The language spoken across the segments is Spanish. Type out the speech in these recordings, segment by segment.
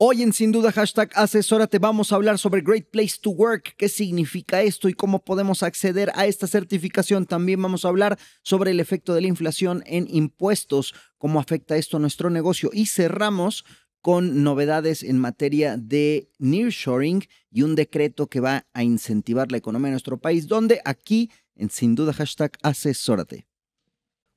Hoy en Sin Duda #Asesórate vamos a hablar sobre Great Place to Work, qué significa esto y cómo podemos acceder a esta certificación. También vamos a hablar sobre el efecto de la inflación en impuestos, cómo afecta esto a nuestro negocio. Y cerramos con novedades en materia de nearshoring y un decreto que va a incentivar la economía de nuestro país, donde aquí en Sin Duda #Asesórate.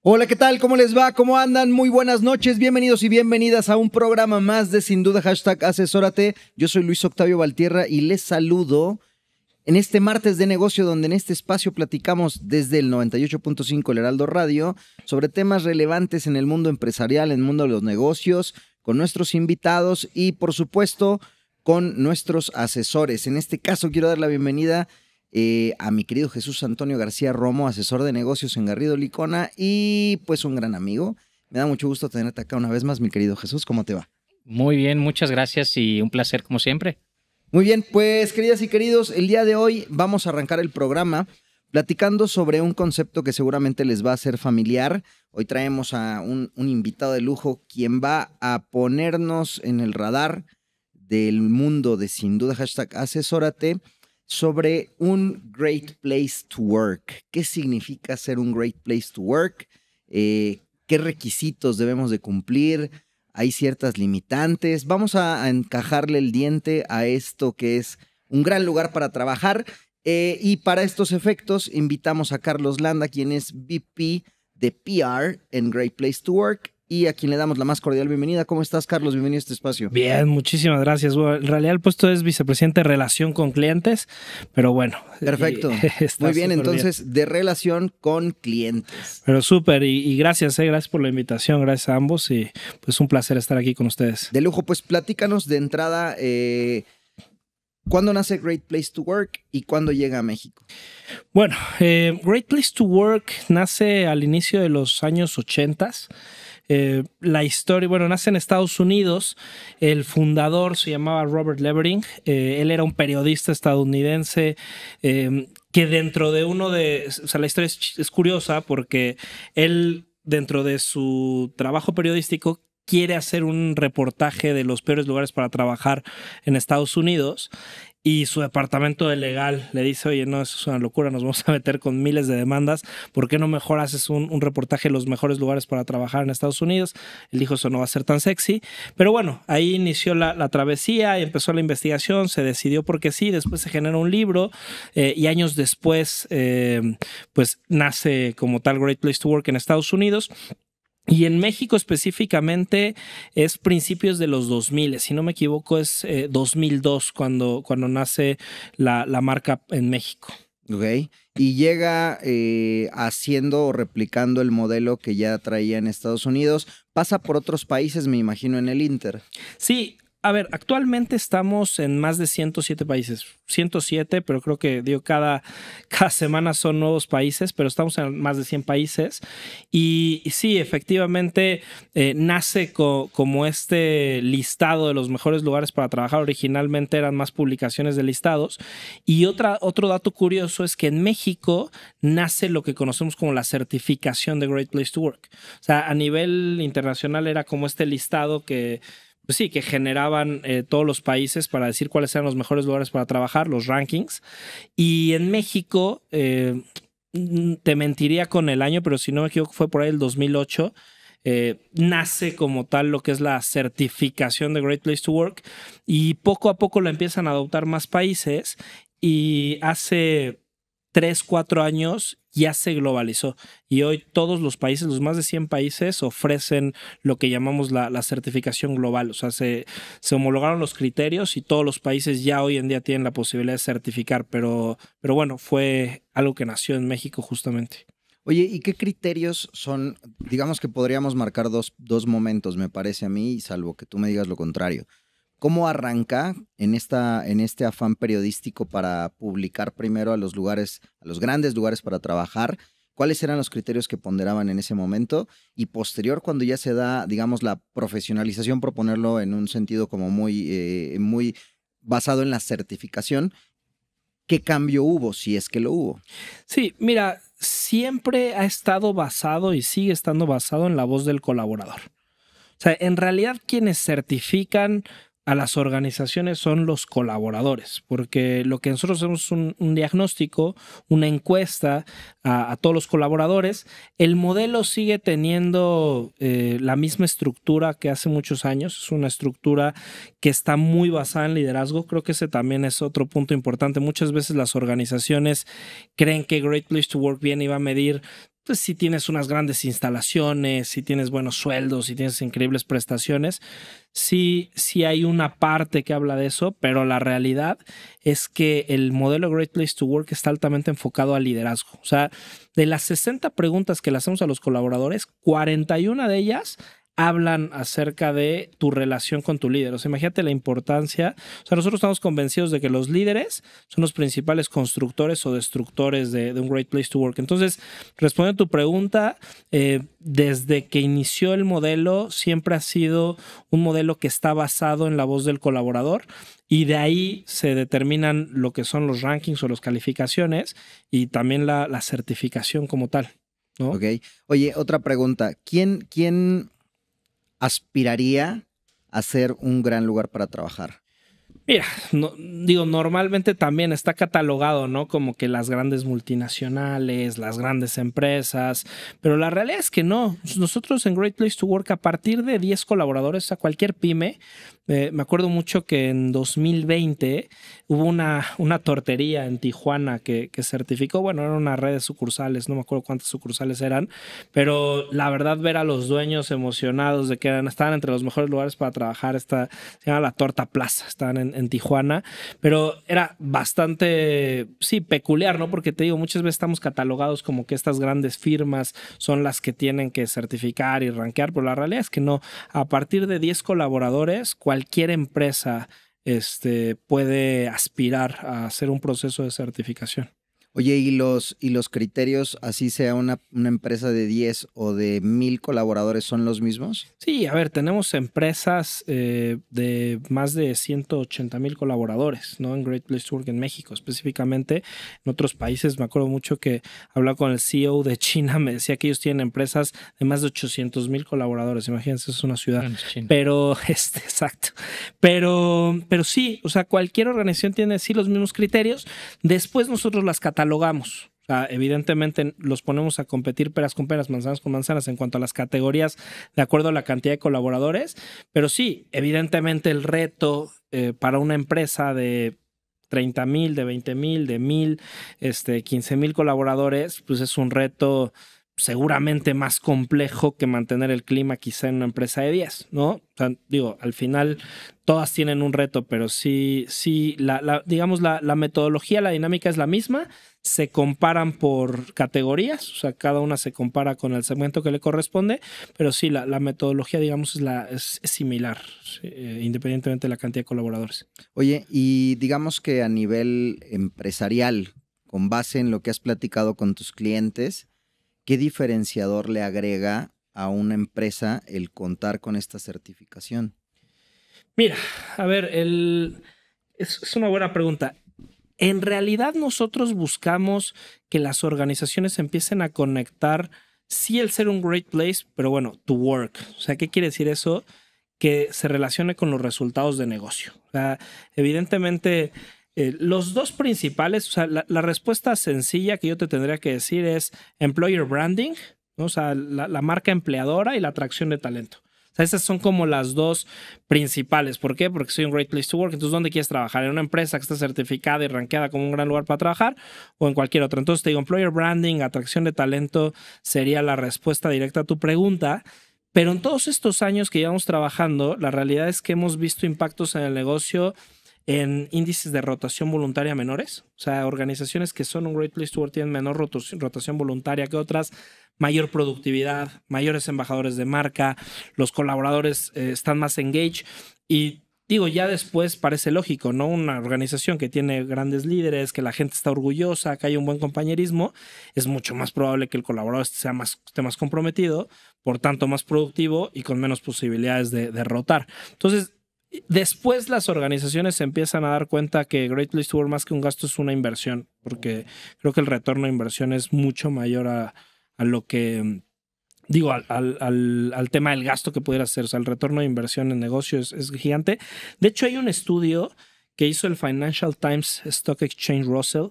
Hola, ¿qué tal? ¿Cómo les va? ¿Cómo andan? Muy buenas noches, bienvenidos y bienvenidas a un programa más de Sin Duda #Asesórate. Yo soy Luis Octavio Valtierra y les saludo en este martes de negocio, donde en este espacio platicamos desde el 98.5 El Heraldo Radio sobre temas relevantes en el mundo empresarial, en el mundo de los negocios, con nuestros invitados y por supuesto con nuestros asesores. En este caso quiero dar la bienvenida a mi querido Jesús Antonio García Romo, asesor de negocios en Garrido Licona y pues un gran amigo. Me da mucho gusto tenerte acá una vez más, mi querido Jesús. ¿Cómo te va? Muy bien, muchas gracias y un placer como siempre. Muy bien, pues queridas y queridos, el día de hoy vamos a arrancar el programa platicando sobre un concepto que seguramente les va a ser familiar. Hoy traemos a un invitado de lujo quien va a ponernos en el radar del mundo de Sin Duda #Asesórate sobre un Great Place to Work. ¿Qué significa ser un Great Place to Work? ¿Qué requisitos debemos de cumplir? ¿Hay ciertas limitantes? Vamos a encajarle el diente a esto que es un gran lugar para trabajar. Y para estos efectos invitamos a Carlos Landa, quien es VP de PR en Great Place to Work, y a quien le damos la más cordial bienvenida. ¿Cómo estás, Carlos? Bienvenido a este espacio. Bien, muchísimas gracias. Bueno, en realidad el puesto es vicepresidente de relación con clientes, pero bueno. Perfecto. Muy bien, entonces bien. De relación con clientes. Pero súper, y gracias, gracias por la invitación, gracias a ambos y pues un placer estar aquí con ustedes. De lujo, pues platícanos de entrada, ¿cuándo nace Great Place to Work y cuándo llega a México? Bueno, Great Place to Work nace al inicio de los años 80s. La historia, bueno, nace en Estados Unidos. El fundador se llamaba Robert Levering. Él era un periodista estadounidense que dentro de o sea, la historia es curiosa porque él, dentro de su trabajo periodístico, quiere hacer un reportaje de los peores lugares para trabajar en Estados Unidos. Y su departamento de legal le dice, oye, no, eso es una locura, nos vamos a meter con miles de demandas. ¿Por qué no mejor haces un reportaje de los mejores lugares para trabajar en Estados Unidos? Él dijo, eso no va a ser tan sexy. Pero bueno, ahí inició la travesía y empezó la investigación, se decidió porque sí, después se generó un libro y años después pues nace como tal Great Place to Work en Estados Unidos. Y en México específicamente es principios de los 2000, si no me equivoco es 2002 cuando nace la marca en México. Ok, y llega haciendo o replicando el modelo que ya traía en Estados Unidos. Pasa por otros países, me imagino, en el Inter. Sí. A ver, actualmente estamos en más de 107 países. 107, pero creo que cada semana son nuevos países, pero estamos en más de 100 países. Y sí, efectivamente, nace como este listado de los mejores lugares para trabajar. Originalmente eran más publicaciones de listados. Y otro dato curioso es que en México nace lo que conocemos como la certificación de Great Place to Work. O sea, a nivel internacional era como este listado que... Pues sí, que generaban todos los países para decir cuáles eran los mejores lugares para trabajar, los rankings. Y en México, te mentiría con el año, pero si no me equivoco fue por ahí el 2008, nace como tal lo que es la certificación de Great Place to Work y poco a poco la empiezan a adoptar más países y hace 3-4 años ya se globalizó y hoy todos los países, los más de 100 países ofrecen lo que llamamos la certificación global. O sea, se homologaron los criterios y todos los países ya hoy en día tienen la posibilidad de certificar, pero bueno, fue algo que nació en México justamente. Oye, ¿y qué criterios son? Digamos que podríamos marcar dos momentos, me parece a mí, salvo que tú me digas lo contrario. ¿Cómo arranca en este afán periodístico para publicar primero a los grandes lugares para trabajar? ¿Cuáles eran los criterios que ponderaban en ese momento? Y posterior, cuando ya se da, digamos, la profesionalización, por ponerlo en un sentido como muy basado en la certificación, ¿qué cambio hubo, si es que lo hubo? Sí, mira, siempre ha estado basado y sigue estando basado en la voz del colaborador. O sea, en realidad quienes certifican a las organizaciones son los colaboradores, porque lo que nosotros hacemos es un diagnóstico, una encuesta a todos los colaboradores. El modelo sigue teniendo la misma estructura que hace muchos años. Es una estructura que está muy basada en liderazgo. Creo que ese también es otro punto importante. Muchas veces las organizaciones creen que Great Place to Work viene y va a medir pues si tienes unas grandes instalaciones, si tienes buenos sueldos, si tienes increíbles prestaciones. Sí hay una parte que habla de eso, pero la realidad es que el modelo Great Place to Work está altamente enfocado al liderazgo. O sea, de las 60 preguntas que le hacemos a los colaboradores, 41 de ellas hablan acerca de tu relación con tu líder. O sea, imagínate la importancia. O sea, nosotros estamos convencidos de que los líderes son los principales constructores o destructores de un Great Place to Work. Entonces, respondiendo a tu pregunta, desde que inició el modelo, siempre ha sido un modelo que está basado en la voz del colaborador y de ahí se determinan lo que son los rankings o las calificaciones y también la certificación como tal, ¿no? Ok. Oye, otra pregunta. ¿Quién aspiraría a ser un gran lugar para trabajar? Mira, normalmente también está catalogado, ¿no? Como que las grandes multinacionales, las grandes empresas, pero la realidad es que no. Nosotros en Great Place to Work, a partir de 10 colaboradores, a cualquier pyme, me acuerdo mucho que en 2020 hubo una tortería en Tijuana que certificó, bueno, era una red de sucursales, no me acuerdo cuántas sucursales eran, pero la verdad ver a los dueños emocionados de que estaban entre los mejores lugares para trabajar, se llama La Torta Plaza, estaban en Tijuana, pero era bastante, sí, peculiar, ¿no? Porque te digo, muchas veces estamos catalogados como que estas grandes firmas son las que tienen que certificar y rankear, pero la realidad es que no. A partir de 10 colaboradores, cualquier empresa puede aspirar a hacer un proceso de certificación. Oye, ¿y los criterios, así sea una empresa de 10 o de 1000 colaboradores, son los mismos? Sí, a ver, tenemos empresas de más de 180,000 colaboradores, ¿no? En Great Place to Work en México, específicamente. En otros países, me acuerdo mucho que hablaba con el CEO de China, me decía que ellos tienen empresas de más de 800,000 colaboradores. Imagínense, es una ciudad. Bueno, es pero, exacto. Pero sí, o sea, cualquier organización tiene sí los mismos criterios. Después nosotros las catalogamos. O sea, evidentemente los ponemos a competir peras con peras, manzanas con manzanas en cuanto a las categorías de acuerdo a la cantidad de colaboradores. Pero sí, evidentemente el reto para una empresa de 30,000, de 20,000, de 1,000, 15,000 colaboradores, pues es un reto seguramente más complejo que mantener el clima quizá en una empresa de 10, ¿no? O sea, digo, al final todas tienen un reto, pero sí, digamos, la metodología, la dinámica es la misma, se comparan por categorías, o sea, cada una se compara con el segmento que le corresponde, pero sí, la metodología, digamos, es similar, independientemente de la cantidad de colaboradores. Oye, y digamos que a nivel empresarial, con base en lo que has platicado con tus clientes, ¿qué diferenciador le agrega a una empresa el contar con esta certificación? Mira, a ver, es una buena pregunta. En realidad nosotros buscamos que las organizaciones empiecen a conectar, sí, el ser un great place, pero bueno, to work. O sea, ¿qué quiere decir eso? Que se relacione con los resultados de negocio. O sea, evidentemente, los dos principales, o sea, la respuesta sencilla que yo te tendría que decir es employer branding, ¿no? O sea, la marca empleadora y la atracción de talento. O sea, esas son como las dos principales. ¿Por qué? Porque soy un great place to work. Entonces, ¿dónde quieres trabajar? ¿En una empresa que está certificada y rankeada como un gran lugar para trabajar o en cualquier otra? Entonces, te digo, employer branding, atracción de talento sería la respuesta directa a tu pregunta. Pero en todos estos años que llevamos trabajando, la realidad es que hemos visto impactos en el negocio en índices de rotación voluntaria menores. O sea, organizaciones que son un Great Place to Work tienen menor rotación voluntaria que otras, mayor productividad, mayores embajadores de marca, los colaboradores están más engaged y digo, ya después parece lógico, ¿no? Una organización que tiene grandes líderes, que la gente está orgullosa, que hay un buen compañerismo, es mucho más probable que el colaborador esté más comprometido, por tanto más productivo y con menos posibilidades de rotar. Entonces, después las organizaciones se empiezan a dar cuenta que Great Place to Work más que un gasto es una inversión, porque creo que el retorno de inversión es mucho mayor a lo que digo, al tema del gasto que pudiera hacer. O sea, el retorno de inversión en negocio es gigante. De hecho, hay un estudio que hizo el Financial Times Stock Exchange Russell.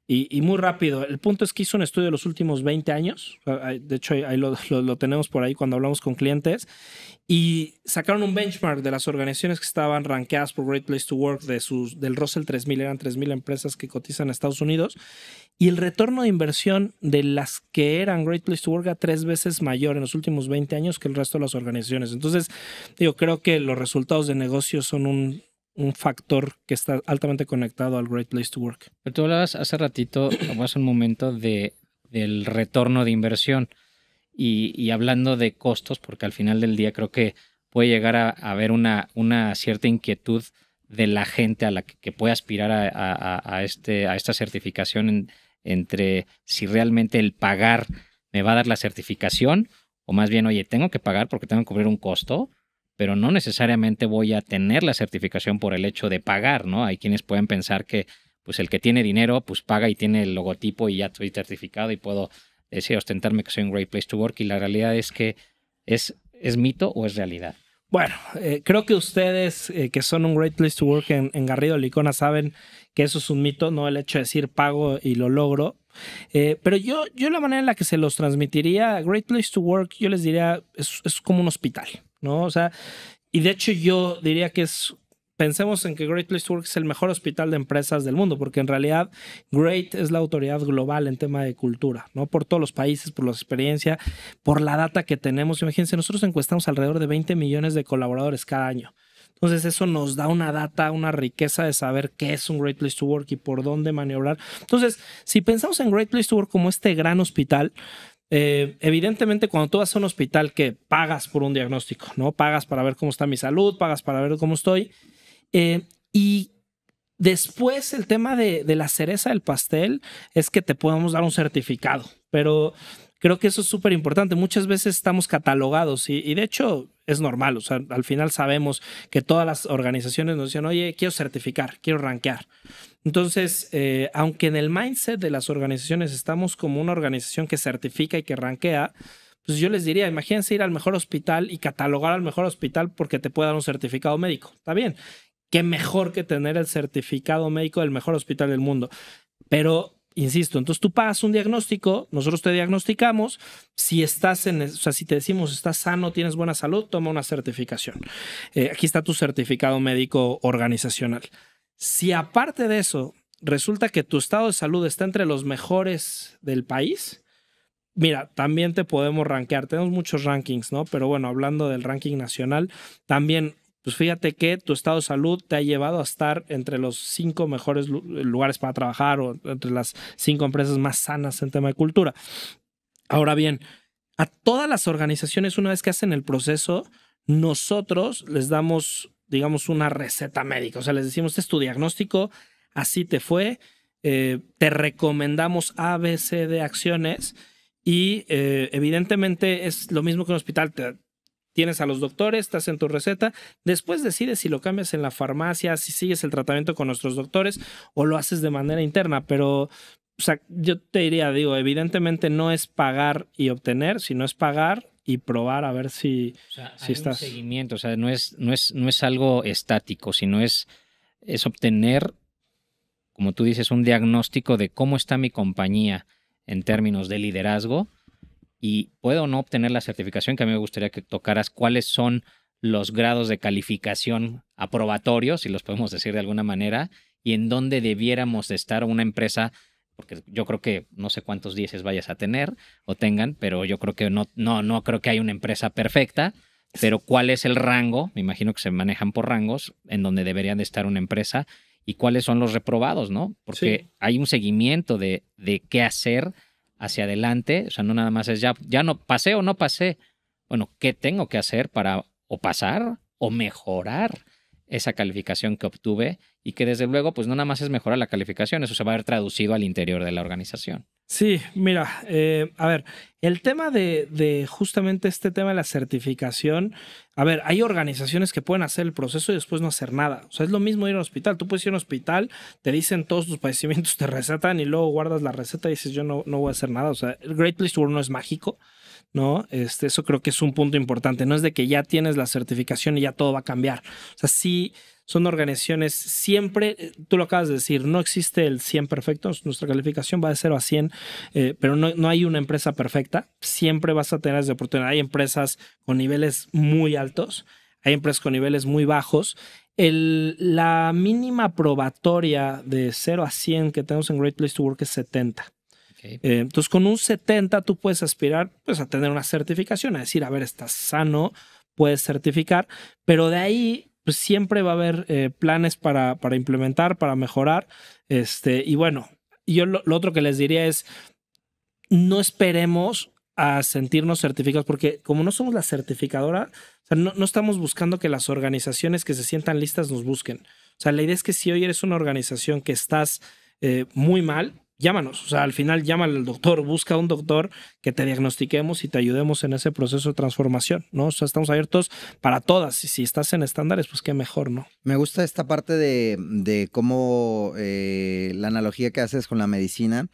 Y muy rápido, el punto es que hizo un estudio de los últimos 20 años. De hecho, ahí lo tenemos por ahí cuando hablamos con clientes. Y sacaron un benchmark de las organizaciones que estaban rankeadas por Great Place to Work del Russell 3000. Eran 3000 empresas que cotizan en Estados Unidos. Y el retorno de inversión de las que eran Great Place to Work era 3 veces mayor en los últimos 20 años que el resto de las organizaciones. Entonces, creo que los resultados de negocio son un factor que está altamente conectado al Great Place to Work. Pero tú hablabas hace ratito, hace un momento, del retorno de inversión y hablando de costos, porque al final del día creo que puede llegar a haber una cierta inquietud de la gente a la que puede aspirar a esta certificación entre si realmente el pagar me va a dar la certificación o más bien, oye, tengo que pagar porque tengo que cubrir un costo, pero no necesariamente voy a tener la certificación por el hecho de pagar, ¿no? Hay quienes pueden pensar que pues el que tiene dinero pues paga y tiene el logotipo y ya estoy certificado y puedo decir, ostentarme que soy un Great Place to Work, y la realidad es que ¿es mito o es realidad? Bueno, creo que ustedes que son un Great Place to Work en Garrido Licona saben que eso es un mito, no el hecho de decir pago y lo logro. Pero yo la manera en la que se los transmitiría, Great Place to Work, yo les diría, es como un hospital, ¿no? O sea, y de hecho yo diría que pensemos en que Great Place to Work es el mejor hospital de empresas del mundo, porque en realidad Great es la autoridad global en tema de cultura, ¿no? Por todos los países, por la experiencia, por la data que tenemos. Imagínense, nosotros encuestamos alrededor de 20 millones de colaboradores cada año. Entonces eso nos da una data, una riqueza de saber qué es un Great Place to Work y por dónde maniobrar. Entonces, si pensamos en Great Place to Work como este gran hospital, evidentemente cuando tú vas a un hospital que pagas por un diagnóstico, ¿no? Pagas para ver cómo está mi salud, pagas para ver cómo estoy. Y después el tema de la cereza del pastel es que te podemos dar un certificado, pero creo que eso es súper importante. Muchas veces estamos catalogados y de hecho es normal. O sea, al final sabemos que todas las organizaciones nos dicen, oye, quiero certificar, quiero rankear. Entonces, aunque en el mindset de las organizaciones estamos como una organización que certifica y que rankea, pues yo les diría, imagínense ir al mejor hospital y catalogar al mejor hospital porque te puede dar un certificado médico. Está bien. Qué mejor que tener el certificado médico del mejor hospital del mundo. Pero, insisto, entonces tú pagas un diagnóstico, nosotros te diagnosticamos, si si te decimos estás sano, tienes buena salud, toma una certificación. Aquí está tu certificado médico organizacional. Si aparte de eso resulta que tu estado de salud está entre los mejores del país, mira, también te podemos rankear. Tenemos muchos rankings, ¿no? Pero bueno, hablando del ranking nacional, también pues fíjate que tu estado de salud te ha llevado a estar entre los 5 mejores lugares para trabajar o entre las 5 empresas más sanas en tema de cultura. Ahora bien, a todas las organizaciones, una vez que hacen el proceso, nosotros les damos, digamos, una receta médica. O sea, les decimos, este es tu diagnóstico, así te fue, te recomendamos A, B, C, D acciones y evidentemente es lo mismo que un hospital. Tienes a los doctores, te hacen tu receta, después decides si lo cambias en la farmacia, si sigues el tratamiento con nuestros doctores o lo haces de manera interna, pero o sea, yo te diría, evidentemente no es pagar y obtener, sino es pagar y probar a ver si estás. Un seguimiento, o sea, no es algo estático, sino es obtener, como tú dices, un diagnóstico de cómo está mi compañía en términos de liderazgo. Y puedo no obtener la certificación, que a mí me gustaría que tocaras cuáles son los grados de calificación aprobatorios, si los podemos decir de alguna manera, y en dónde debiéramos de estar una empresa, porque yo creo que no sé cuántos 10 vayas a tener o tengan, pero yo creo que no creo que haya una empresa perfecta, pero cuál es el rango, me imagino que se manejan por rangos, en donde deberían de estar una empresa y cuáles son los reprobados, ¿no? Porque sí, hay un seguimiento de qué hacer hacia adelante, o sea, no nada más es ya no pasé o no pasé. Bueno, ¿qué tengo que hacer para o pasar o mejorar esa calificación que obtuve? Y que desde luego, pues no nada más es mejorar la calificación, eso se va a ver traducido al interior de la organización. Sí, mira, a ver, el tema de justamente este tema de la certificación, a ver, hay organizaciones que pueden hacer el proceso y después no hacer nada. O sea, es lo mismo ir a un hospital. Tú puedes ir a un hospital, te dicen todos tus padecimientos, te recetan y luego guardas la receta y dices, yo no voy a hacer nada. O sea, el Great Place to Work no es mágico. ¿no? Eso creo que es un punto importante. No es de que ya tienes la certificación y ya todo va a cambiar. O sea, sí son organizaciones siempre, tú lo acabas de decir, no existe el 100 perfecto. Nuestra calificación va de 0 a 100, pero no hay una empresa perfecta. Siempre vas a tener esa oportunidad. Hay empresas con niveles muy altos, hay empresas con niveles muy bajos. La mínima probatoria de 0 a 100 que tenemos en Great Place to Work es 70. Okay. Entonces, con un 70 tú puedes aspirar pues, a tener una certificación, a decir, a ver, estás sano, puedes certificar, pero de ahí pues, siempre va a haber planes para implementar, para mejorar. Y bueno, yo lo otro que les diría es, no esperemos a sentirnos certificados, porque como no somos la certificadora, o sea, no estamos buscando que las organizaciones que se sientan listas nos busquen. O sea, la idea es que si hoy eres una organización que estás muy mal, llámanos. O sea, al final llámale al doctor, busca un doctor que te diagnostiquemos y te ayudemos en ese proceso de transformación, ¿no? O sea, estamos abiertos para todas. Y si estás en estándares, pues qué mejor, ¿no? Me gusta esta parte de cómo la analogía que haces con la medicina,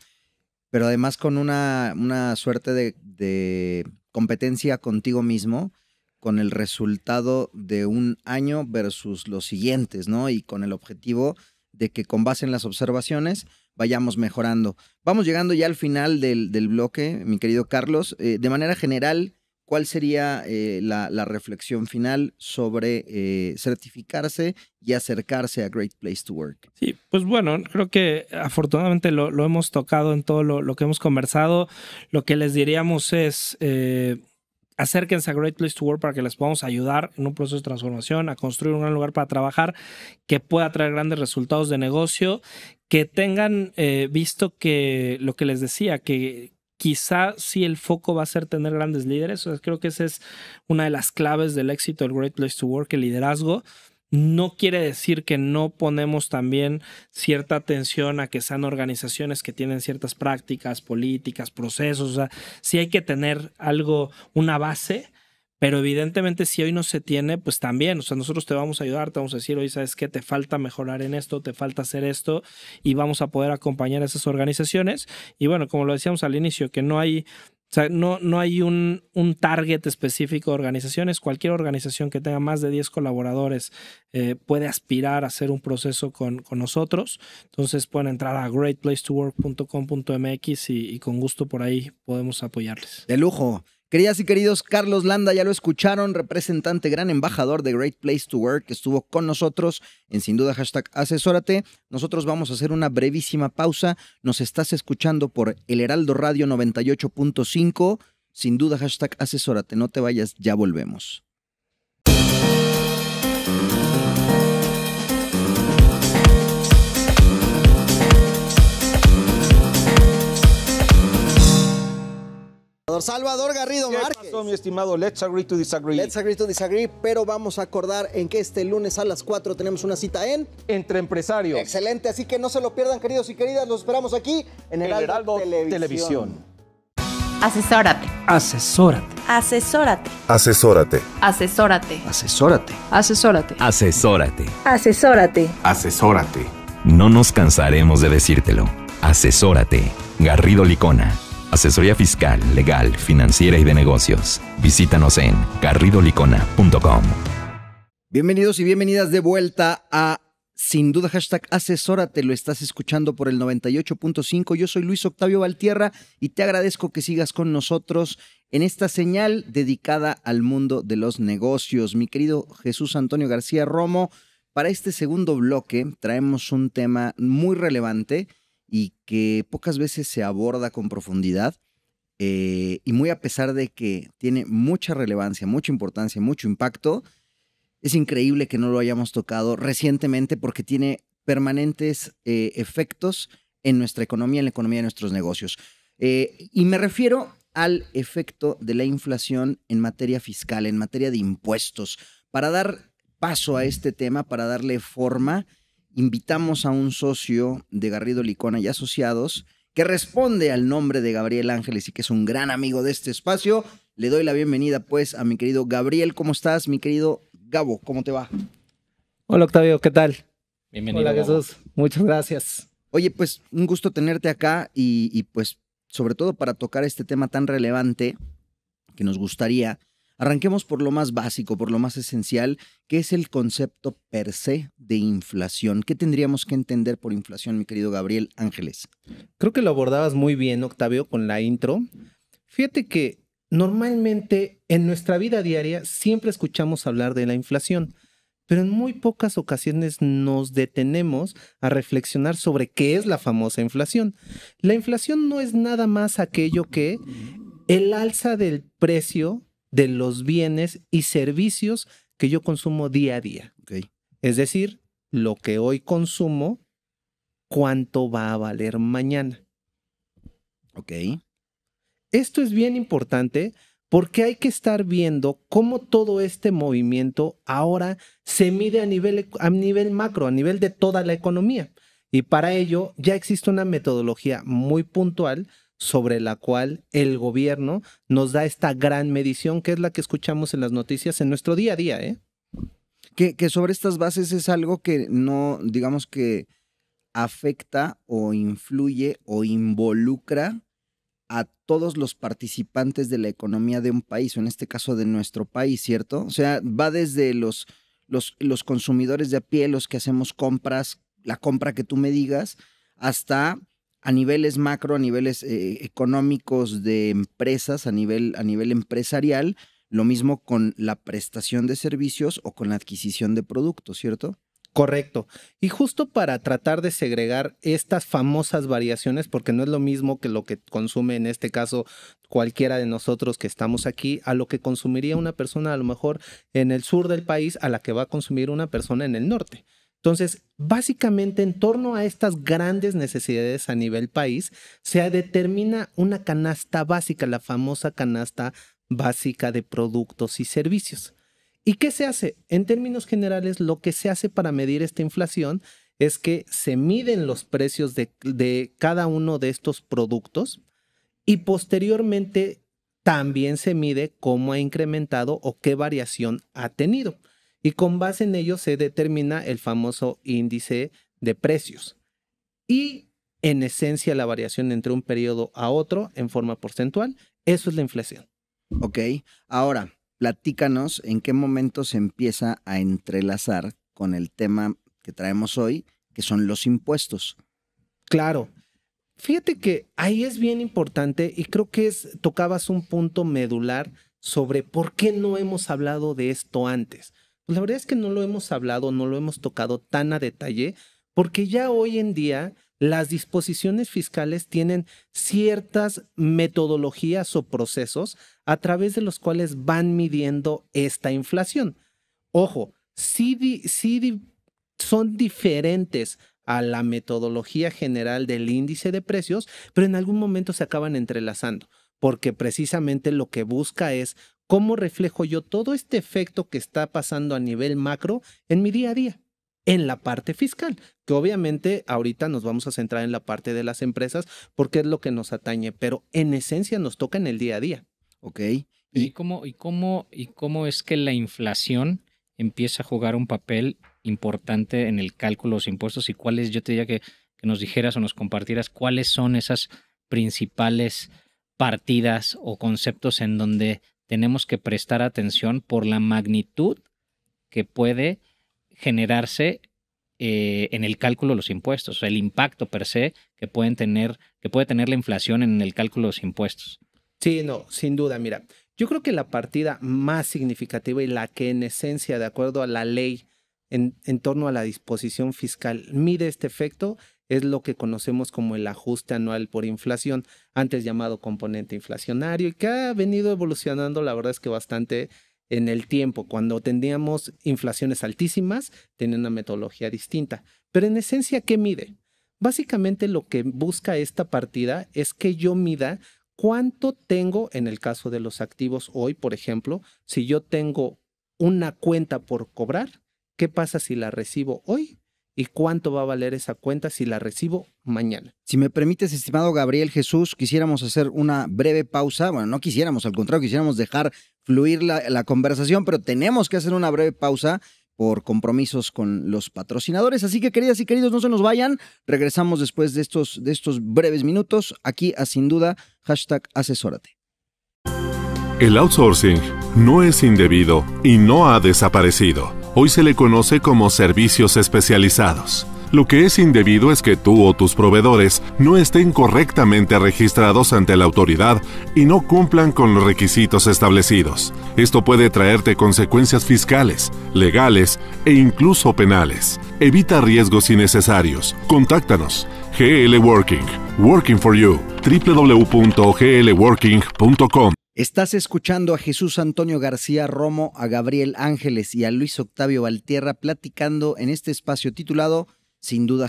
pero además con una suerte de competencia contigo mismo, con el resultado de un año versus los siguientes, ¿no? Y con el objetivo de que con base en las observaciones vayamos mejorando. Vamos llegando ya al final del bloque, mi querido Carlos. De manera general, ¿cuál sería la reflexión final sobre certificarse y acercarse a Great Place to Work? Sí, pues bueno, creo que afortunadamente lo hemos tocado en todo lo que hemos conversado. Lo que les diríamos es acérquense a Great Place to Work para que les podamos ayudar en un proceso de transformación, a construir un gran lugar para trabajar que pueda traer grandes resultados de negocio, que tengan visto que lo que les decía, que quizá sí el foco va a ser tener grandes líderes. O sea, creo que esa es una de las claves del éxito del Great Place to Work, el liderazgo. No quiere decir que no ponemos también cierta atención a que sean organizaciones que tienen ciertas prácticas, políticas, procesos. O sea, sí hay que tener algo, una base, pero evidentemente si hoy no se tiene, pues también, o sea, nosotros te vamos a ayudar, te vamos a decir, oye, ¿sabes qué? Te falta mejorar en esto, te falta hacer esto, y vamos a poder acompañar a esas organizaciones. Y bueno, como lo decíamos al inicio, que no hay... O sea, no hay un target específico de organizaciones. Cualquier organización que tenga más de 10 colaboradores puede aspirar a hacer un proceso con nosotros. Entonces pueden entrar a greatplacetowork.com.mx y con gusto por ahí podemos apoyarles. De lujo. Queridas y queridos, Carlos Landa, ya lo escucharon, representante, gran embajador de Great Place to Work, que estuvo con nosotros en Sin Duda #asesórate. Nosotros vamos a hacer una brevísima pausa. Nos estás escuchando por El Heraldo Radio 98.5. Sin Duda #asesórate. No te vayas, ya volvemos. Salvador Garrido Márquez. ¿Qué pasó, mi estimado? Let's agree to disagree. Let's agree to disagree, pero vamos a acordar en que este lunes a las 4 tenemos una cita en Entre Empresarios. Excelente, así que no se lo pierdan, queridos y queridas. Los esperamos aquí en El Heraldo Televisión. Asesórate. Asesórate. Asesórate. Asesórate. Asesórate. Asesórate. Asesórate. Asesórate. Asesórate. Asesórate. No nos cansaremos de decírtelo. Asesórate. Garrido Licona. Asesoría fiscal, legal, financiera y de negocios. Visítanos en garridolicona.com. Bienvenidos y bienvenidas de vuelta a Sin Duda #asesórate. Lo estás escuchando por el 98.5. Yo soy Luis Octavio Valtierra y te agradezco que sigas con nosotros en esta señal dedicada al mundo de los negocios. Mi querido Jesús Antonio García Romo, para este segundo bloque traemos un tema muy relevante y que pocas veces se aborda con profundidad, y muy a pesar de que tiene mucha relevancia, mucha importancia, mucho impacto, es increíble que no lo hayamos tocado recientemente porque tiene permanentes efectos en nuestra economía, en la economía de nuestros negocios. Y me refiero al efecto de la inflación en materia fiscal, en materia de impuestos. Para dar paso a este tema, para darle forma, invitamos a un socio de Garrido Licona y Asociados que responde al nombre de Gabriel Ángeles y que es un gran amigo de este espacio. Le doy la bienvenida pues a mi querido Gabriel. ¿Cómo estás, mi querido Gabo? ¿Cómo te va? Hola Octavio, ¿qué tal? Bienvenido. Hola Jesús, muchas gracias. Oye, pues un gusto tenerte acá y pues sobre todo para tocar este tema tan relevante que nos gustaría. Arranquemos por lo más básico, por lo más esencial, que es el concepto per se de inflación. ¿Qué tendríamos que entender por inflación, mi querido Gabriel Ángeles? Creo que lo abordabas muy bien, Octavio, con la intro. Fíjate que normalmente en nuestra vida diaria siempre escuchamos hablar de la inflación, pero en muy pocas ocasiones nos detenemos a reflexionar sobre qué es la famosa inflación. La inflación no es nada más aquello que el alza del precio de los bienes y servicios que yo consumo día a día. Okay. Es decir, lo que hoy consumo, ¿cuánto va a valer mañana? Ok. Esto es bien importante porque hay que estar viendo cómo todo este movimiento ahora se mide a nivel macro, a nivel de toda la economía. Y para ello ya existe una metodología muy puntual sobre la cual el gobierno nos da esta gran medición, que es la que escuchamos en las noticias en nuestro día a día, ¿eh? Que sobre estas bases es algo que no, digamos que afecta o influye o involucra a todos los participantes de la economía de un país, o en este caso de nuestro país, ¿cierto? O sea, va desde los consumidores de a pie, los que hacemos compras, la compra que tú me digas, hasta a niveles macro, a niveles económicos de empresas, a nivel empresarial, lo mismo con la prestación de servicios o con la adquisición de productos, ¿cierto? Correcto. Y justo para tratar de segregar estas famosas variaciones, porque no es lo mismo que lo que consume en este caso cualquiera de nosotros que estamos aquí, a lo que consumiría una persona a lo mejor en el sur del país, a la que va a consumir una persona en el norte. Entonces, básicamente en torno a estas grandes necesidades a nivel país, se determina una canasta básica, la famosa canasta básica de productos y servicios. ¿Y qué se hace? En términos generales, lo que se hace para medir esta inflación es que se miden los precios de cada uno de estos productos y posteriormente también se mide cómo ha incrementado o qué variación ha tenido. Y con base en ello se determina el famoso índice de precios. Y en esencia la variación entre un periodo a otro en forma porcentual, eso es la inflación. Ok, ahora platícanos en qué momento se empieza a entrelazar con el tema que traemos hoy, que son los impuestos. Claro. Fíjate que ahí es bien importante y creo que tocabas un punto medular sobre por qué no hemos hablado de esto antes. Pues la verdad es que no lo hemos hablado, no lo hemos tocado tan a detalle, porque ya hoy en día las disposiciones fiscales tienen ciertas metodologías o procesos a través de los cuales van midiendo esta inflación. Ojo, sí son diferentes a la metodología general del índice de precios, pero en algún momento se acaban entrelazando, porque precisamente lo que busca es cómo reflejo yo todo este efecto que está pasando a nivel macro en mi día a día, en la parte fiscal, que obviamente ahorita nos vamos a centrar en la parte de las empresas porque es lo que nos atañe, pero en esencia nos toca en el día a día. Ok. ¿Y cómo es que la inflación empieza a jugar un papel importante en el cálculo de los impuestos? Y cuáles, yo te diría que nos dijeras o nos compartieras cuáles son esas principales partidas o conceptos en donde tenemos que prestar atención por la magnitud que puede generarse en el cálculo de los impuestos, o sea, el impacto per se que puede tener la inflación en el cálculo de los impuestos. Sí, no, sin duda. Mira, yo creo que la partida más significativa y la que en esencia, de acuerdo a la ley, en torno a la disposición fiscal, mide este efecto, es lo que conocemos como el ajuste anual por inflación, antes llamado componente inflacionario, y que ha venido evolucionando, la verdad es que bastante en el tiempo. Cuando teníamos inflaciones altísimas, tenía una metodología distinta. Pero en esencia, ¿qué mide? Básicamente lo que busca esta partida es que yo mida cuánto tengo, en el caso de los activos hoy, por ejemplo, si yo tengo una cuenta por cobrar, ¿qué pasa si la recibo hoy? ¿Y cuánto va a valer esa cuenta si la recibo mañana? Si me permites, estimado Gabriel Jesús, quisiéramos hacer una breve pausa. Bueno, no quisiéramos, al contrario, quisiéramos dejar fluir la conversación, pero tenemos que hacer una breve pausa por compromisos con los patrocinadores. Así que, queridas y queridos, no se nos vayan. Regresamos después de estos breves minutos aquí a Sin Duda, #asesórate. El outsourcing no es indebido y no ha desaparecido. Hoy se le conoce como servicios especializados. Lo que es indebido es que tú o tus proveedores no estén correctamente registrados ante la autoridad y no cumplan con los requisitos establecidos. Esto puede traerte consecuencias fiscales, legales e incluso penales. Evita riesgos innecesarios. Contáctanos. GL Working. Working for you. www.glworking.com. Estás escuchando a Jesús Antonio García Romo, a Gabriel Ángeles y a Luis Octavio Valtierra platicando en este espacio titulado Sin Duda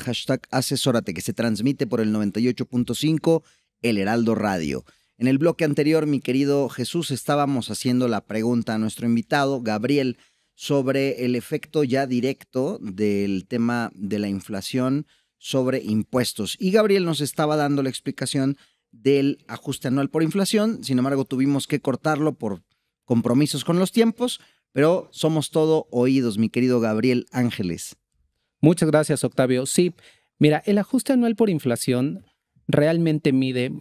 #Asesórate, que se transmite por el 98.5 El Heraldo Radio. En el bloque anterior, mi querido Jesús, estábamos haciendo la pregunta a nuestro invitado, Gabriel, sobre el efecto ya directo del tema de la inflación sobre impuestos. Y Gabriel nos estaba dando la explicación del ajuste anual por inflación. Sin embargo, tuvimos que cortarlo por compromisos con los tiempos, pero somos todo oídos, mi querido Gabriel Ángeles. Muchas gracias, Octavio. Sí, mira, el ajuste anual por inflación realmente mide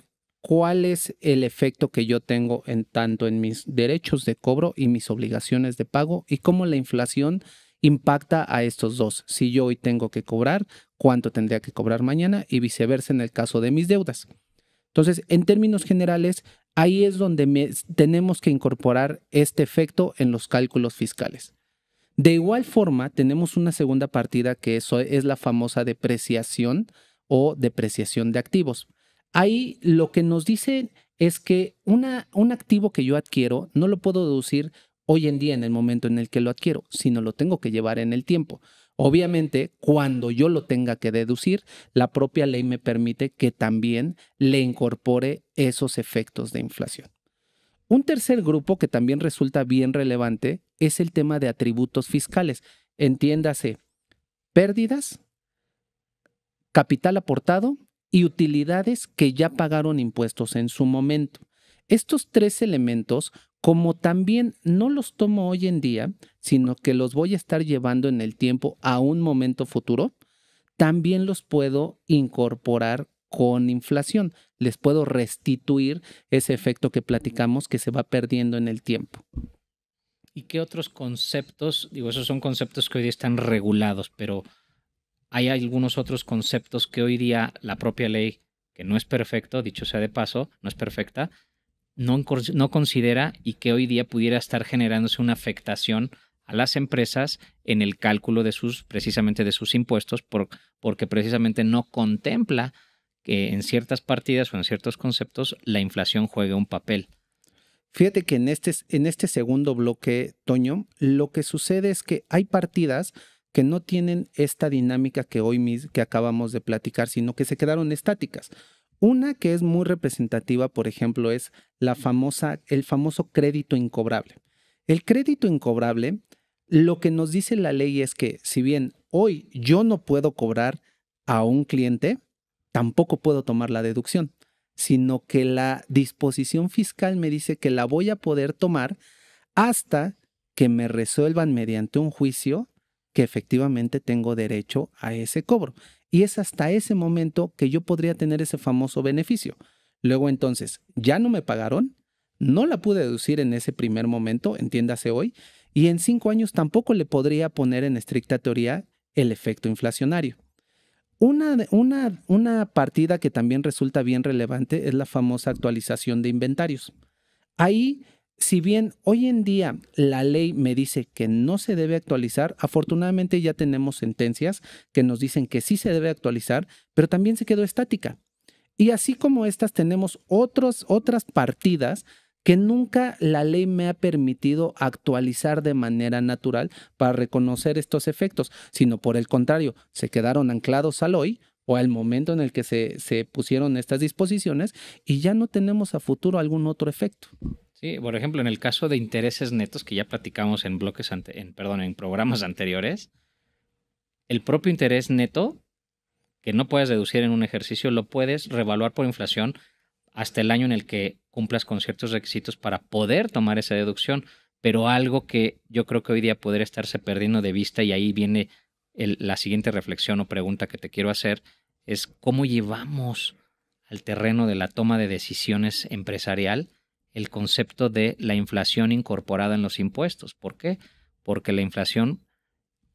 cuál es el efecto que yo tengo tanto en mis derechos de cobro y mis obligaciones de pago y cómo la inflación impacta a estos dos. Si yo hoy tengo que cobrar, cuánto tendría que cobrar mañana y viceversa en el caso de mis deudas. Entonces, en términos generales, ahí es donde tenemos que incorporar este efecto en los cálculos fiscales. De igual forma, tenemos una segunda partida que es la famosa depreciación o depreciación de activos. Ahí lo que nos dice es que un activo que yo adquiero no lo puedo deducir hoy en día en el momento en el que lo adquiero, sino lo tengo que llevar en el tiempo. Obviamente, cuando yo lo tenga que deducir, la propia ley me permite que también le incorpore esos efectos de inflación. Un tercer grupo que también resulta bien relevante es el tema de atributos fiscales. Entiéndase, pérdidas, capital aportado y utilidades que ya pagaron impuestos en su momento. Estos tres elementos, como también no los tomo hoy en día, sino que los voy a estar llevando en el tiempo a un momento futuro, también los puedo incorporar con inflación. Les puedo restituir ese efecto que platicamos que se va perdiendo en el tiempo. ¿Y qué otros conceptos? Digo, esos son conceptos que hoy día están regulados, pero hay algunos otros conceptos que hoy día la propia ley, que no es perfecto, dicho sea de paso, no es perfecta, no considera y que hoy día pudiera estar generándose una afectación a las empresas en el cálculo precisamente de sus impuestos, porque precisamente no contempla que en ciertas partidas o en ciertos conceptos la inflación juegue un papel. Fíjate que en este segundo bloque, Toño, lo que sucede es que hay partidas que no tienen esta dinámica que acabamos de platicar, sino que se quedaron estáticas. Una que es muy representativa, por ejemplo, es el famoso crédito incobrable. El crédito incobrable, lo que nos dice la ley es que si bien hoy yo no puedo cobrar a un cliente, tampoco puedo tomar la deducción, sino que la disposición fiscal me dice que la voy a poder tomar hasta que me resuelvan mediante un juicio que efectivamente tengo derecho a ese cobro. Y es hasta ese momento que yo podría tener ese famoso beneficio. Luego entonces, ya no me pagaron, no la pude deducir en ese primer momento, entiéndase hoy, y en 5 años tampoco le podría poner en estricta teoría el efecto inflacionario. Una partida que también resulta bien relevante es la famosa actualización de inventarios. Ahí, si bien hoy en día la ley me dice que no se debe actualizar, afortunadamente ya tenemos sentencias que nos dicen que sí se debe actualizar, pero también se quedó estática. Y así como estas tenemos otras partidas que nunca la ley me ha permitido actualizar de manera natural para reconocer estos efectos, sino por el contrario, se quedaron anclados al hoy o al momento en el que se pusieron estas disposiciones y ya no tenemos a futuro algún otro efecto. Sí, por ejemplo, en el caso de intereses netos que ya platicamos en programas anteriores, el propio interés neto que no puedes deducir en un ejercicio lo puedes revaluar por inflación hasta el año en el que cumplas con ciertos requisitos para poder tomar esa deducción, pero algo que yo creo que hoy día podría estarse perdiendo de vista, y ahí viene la siguiente reflexión o pregunta que te quiero hacer, es cómo llevamos al terreno de la toma de decisiones empresarial el concepto de la inflación incorporada en los impuestos. ¿Por qué? Porque la inflación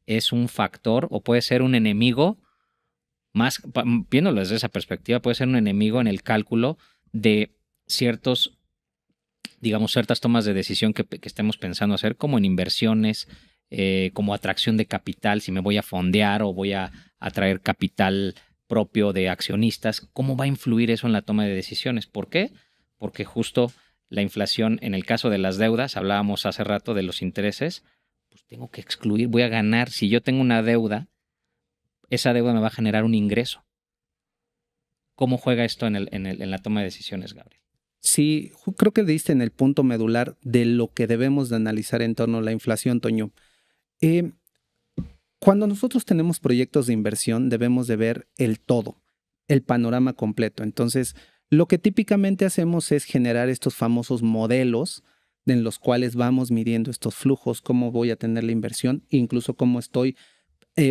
es un factor o puede ser un enemigo, más viéndolo desde esa perspectiva, puede ser un enemigo en el cálculo de ciertas tomas de decisión que estemos pensando hacer, como en inversiones, como atracción de capital, si me voy a fondear o voy a atraer capital propio de accionistas, ¿cómo va a influir eso en la toma de decisiones? ¿Por qué? Porque justo la inflación, en el caso de las deudas, hablábamos hace rato de los intereses, pues tengo que excluir, voy a ganar. Si yo tengo una deuda, esa deuda me va a generar un ingreso. ¿Cómo juega esto en la toma de decisiones, Gabriel? Sí, creo que diste en el punto medular de lo que debemos de analizar en torno a la inflación, Toño. Cuando nosotros tenemos proyectos de inversión, debemos de ver el todo, el panorama completo. Entonces, lo que típicamente hacemos es generar estos famosos modelos en los cuales vamos midiendo estos flujos, cómo voy a tener la inversión, incluso cómo estoy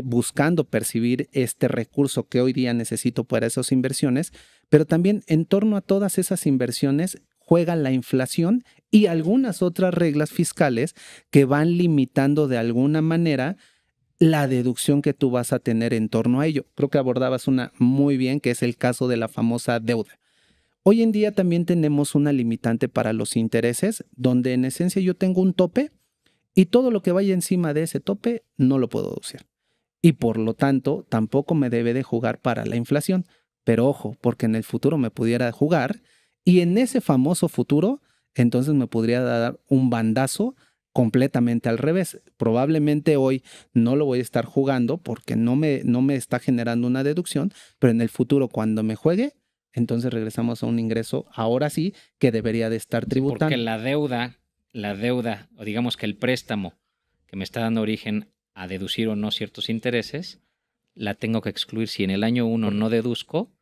buscando percibir este recurso que hoy día necesito para esas inversiones, pero también en torno a todas esas inversiones juega la inflación y algunas otras reglas fiscales que van limitando de alguna manera la deducción que tú vas a tener en torno a ello. Creo que abordabas una muy bien, que es el caso de la famosa deuda. Hoy en día también tenemos una limitante para los intereses, donde en esencia yo tengo un tope y todo lo que vaya encima de ese tope no lo puedo deducir. Y por lo tanto, tampoco me debe de jugar para la inflación. Pero ojo, porque en el futuro me pudiera jugar y en ese famoso futuro, entonces me podría dar un bandazo completamente al revés. Probablemente hoy no lo voy a estar jugando porque no me está generando una deducción, pero en el futuro cuando me juegue, entonces regresamos a un ingreso, ahora sí, que debería de estar tributando. Porque la deuda, o digamos que el préstamo que me está dando origen a deducir o no ciertos intereses, la tengo que excluir. Si en el año 1 no deduzco,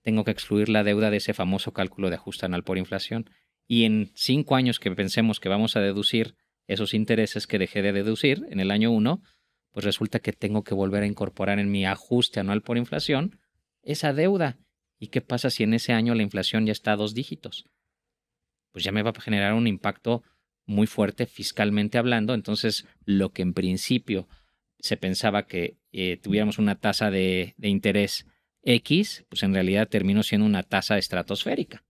tengo que excluir la deuda de ese famoso cálculo de ajuste anual por inflación. Y en 5 años que pensemos que vamos a deducir esos intereses que dejé de deducir en el año 1, pues resulta que tengo que volver a incorporar en mi ajuste anual por inflación esa deuda. ¿Y qué pasa si en ese año la inflación ya está a 2 dígitos? Pues ya me va a generar un impacto muy fuerte fiscalmente hablando. Entonces, lo que en principio se pensaba que tuviéramos una tasa de interés X, pues en realidad terminó siendo una tasa estratosférica.